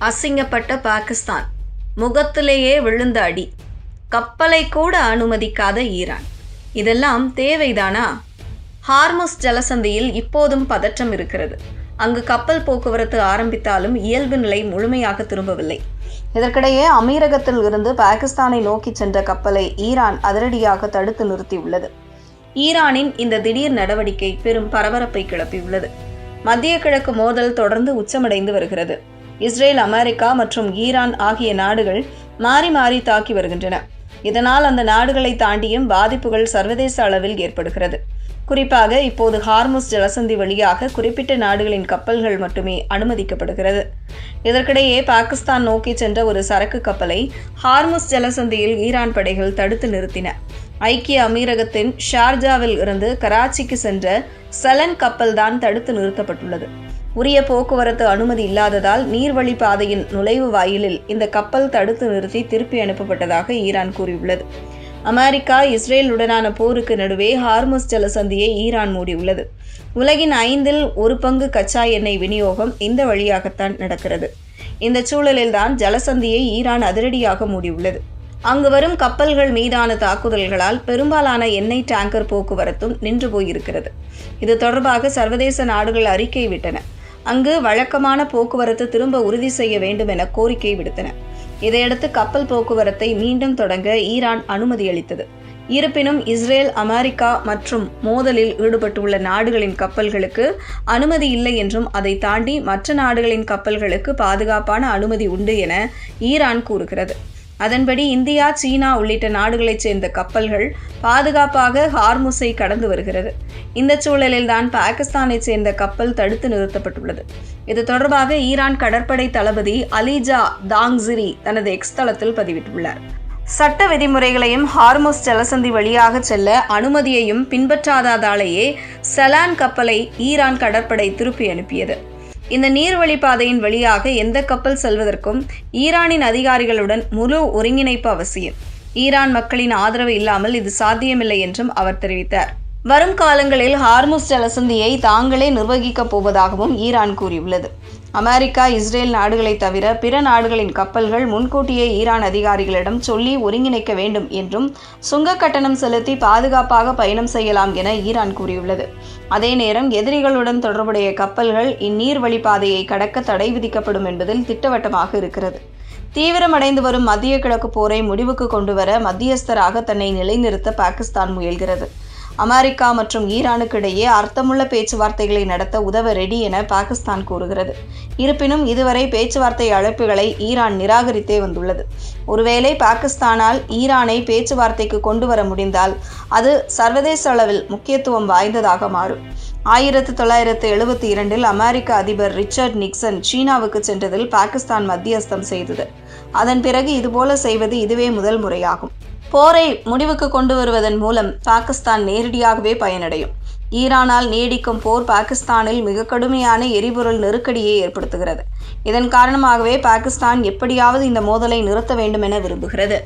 அசிங்கப்பட்ட பாகிஸ்தான், முகத்திலேயே விழுந்த அடி, கப்பலை கூட அனுமதிக்காத ஈரான். இதெல்லாம் தேவைதானா? ஹார்முஸ் ஜலசந்தியில் இப்போதும் பதற்றம் இருக்கிறது. அங்கு கப்பல் போக்குவரத்து ஆரம்பித்தாலும் இயல்பு நிலை முழுமையாக திரும்பவில்லை. இதற்கிடையே அமீரகத்தில் இருந்து பாகிஸ்தானை நோக்கி சென்ற கப்பலை ஈரான் அதிரடியாக தடுத்து நிறுத்தியுள்ளது. ஈரானின் இந்த திடீர் நடவடிக்கை பெரும் பரபரப்பை கிளப்பியுள்ளது. மத்திய கிழக்கு மோதல் தொடர்ந்து உச்சமடைந்து வருகிறது. இஸ்ரேல், அமெரிக்கா மற்றும் ஈரான் ஆகிய நாடுகள் மாறி மாறி தாக்கி வருகின்றன. இதனால் அந்த நாடுகளை தாண்டியும் பாதிப்புகள் சர்வதேச அளவில் ஏற்படுகிறது. குறிப்பாக இப்போது ஹார்முஸ் ஜலசந்தி வழியாக குறிப்பிட்ட நாடுகளின் கப்பல்கள் மட்டுமே அனுமதிக்கப்படுகிறது. இதற்கிடையே பாகிஸ்தான் நோக்கி சென்ற ஒரு சரக்கு கப்பலை ஹார்முஸ் ஜலசந்தியில் ஈரான் படைகள் தடுத்து நிறுத்தின. ஐக்கிய அமீரகத்தின் ஷார்ஜாவில் இருந்து கராச்சிக்கு சென்ற சலன் கப்பல்தான் தடுத்து நிறுத்தப்பட்டுள்ளது. உரிய போக்குவரத்து அனுமதி இல்லாததால் நீர்வழி பாதையின் நுழைவு வாயிலில் இந்த கப்பல் தடுத்து நிறுத்தி திருப்பி அனுப்பப்பட்டதாக ஈரான் கூறியுள்ளது. அமெரிக்கா, இஸ்ரேலுடனான போருக்கு நடுவே ஹார்முஸ் ஜலசந்தியை ஈரான் மூடியுள்ளது. உலகின் 1/5 கச்சா எண்ணெய் விநியோகம் இந்த வழியாகத்தான் நடக்கிறது. இந்த சூழலில்தான் ஜலசந்தியை ஈரான் அதிரடியாக மூடியுள்ளது. அங்கு வரும் கப்பல்கள் மீதான தாக்குதல்களால் பெரும்பாலான எண்ணெய் டேங்கர் போக்குவரத்தும் நின்று போயிருக்கிறது. இது தொடர்பாக சர்வதேச நாடுகள் அறிக்கை விட்டன. அங்கு வழக்கமான போக்குவரத்து திரும்ப உறுதி செய்ய வேண்டும் என கோரிக்கை விடுத்தன. இதையடுத்து கப்பல் போக்குவரத்தை மீண்டும் தொடங்க ஈரான் அனுமதி அளித்தது. இருப்பினும் இஸ்ரேல், அமெரிக்கா மற்றும் மோதலில் ஈடுபட்டுள்ள நாடுகளின் கப்பல்களுக்கு அனுமதி இல்லை என்றும் அதை தாண்டி மற்ற நாடுகளின் கப்பல்களுக்கு பாதுகாப்பான அனுமதி உண்டு என ஈரான் கூறுகிறது. அதன்படி இந்தியா, சீனா உள்ளிட்ட நாடுகளைச் சேர்ந்த கப்பல்கள் பாதுகாப்பாக ஹார்முஸை கடந்து வருகிறது. இந்த சூழலில்தான் பாகிஸ்தானைச் சேர்ந்த கப்பல் தடுத்து நிறுத்தப்பட்டுள்ளது. இது தொடர்பாக ஈரான் கடற்படை தளபதி அலிஜா தாங்ஸிரி தனது எக்ஸ் தளத்தில் பதிவிட்டுள்ளார். சட்ட விதிமுறைகளையும் ஹார்முஸ் ஜலசந்தி வழியாக செல்ல அனுமதியையும் பின்பற்றாததாலேயே சலான் கப்பலை ஈரான் கடற்படை திருப்பி அனுப்பியது. இந்த நீர்வழிப்பாதையின் வழியாக எந்த கப்பல் செல்வதற்கும் ஈரானின் அதிகாரிகளுடன் முழு ஒருங்கிணைப்பு அவசியம். ஈரான் மக்களின் ஆதரவு இல்லாமல் இது சாத்தியமில்லை என்றும் அவர் தெரிவித்தார். வரும் காலங்களில் ஹார்முஸ் ஜலசந்தியை தாங்களே நிர்வகிக்கப் போவதாகவும் ஈரான் கூறியுள்ளது. அமெரிக்கா, இஸ்ரேல் நாடுகளை தவிர பிற நாடுகளின் கப்பல்கள் முன்கூட்டியே ஈரான் அதிகாரிகளிடம் சொல்லி ஒருங்கிணைக்க வேண்டும் என்றும் சுங்க கட்டணம் செலுத்தி பாதுகாப்பாக பயணம் செய்யலாம் என ஈரான் கூறியுள்ளது. அதே நேரம் எதிரிகளுடன் தொடர்புடைய கப்பல்கள் இந்நீர் வழிப்பாதையை கடக்க தடை விதிக்கப்படும் என்பதில் திட்டவட்டமாக இருக்கிறது. தீவிரமடைந்து வரும் மத்திய கிழக்கு போரை முடிவுக்கு கொண்டுவர மத்தியஸ்தராக தன்னை நிலைநிறுத்த பாகிஸ்தான் முயல்கிறது. அமெரிக்கா மற்றும் ஈரானுக்கு இடையே அர்த்தமுள்ள பேச்சுவார்த்தைகளை நடத்த உதவ ரெடி என பாகிஸ்தான் கூறுகிறது. இருப்பினும் இதுவரை பேச்சுவார்த்தை அழைப்புகளை ஈரான் நிராகரித்தே வந்துள்ளது. ஒருவேளை பாகிஸ்தானால் ஈரானை பேச்சுவார்த்தைக்கு கொண்டு வர முடிந்தால் அது சர்வதேச அளவில் முக்கியத்துவம் வாய்ந்ததாக மாறும். 1972 அமெரிக்க அதிபர் ரிச்சர்ட் நிக்சன் சீனாவுக்கு சென்றதில் பாகிஸ்தான் மத்தியஸ்தம் செய்தது. அதன் பிறகு இதுபோல செய்வது இதுவே முதல் முறையாகும். போரை முடிவுக்கு கொண்டு வருவதன் மூலம் பாகிஸ்தான் நேரடியாகவே பயனடையும். ஈரானால் நீடிக்கும் போர் பாகிஸ்தானில் மிக கடுமையான எரிபொருள் நெருக்கடியை ஏற்படுத்துகிறது. இதன் காரணமாகவே பாகிஸ்தான் எப்படியாவது இந்த மோதலை நிறுத்த வேண்டும் என விரும்புகிறது.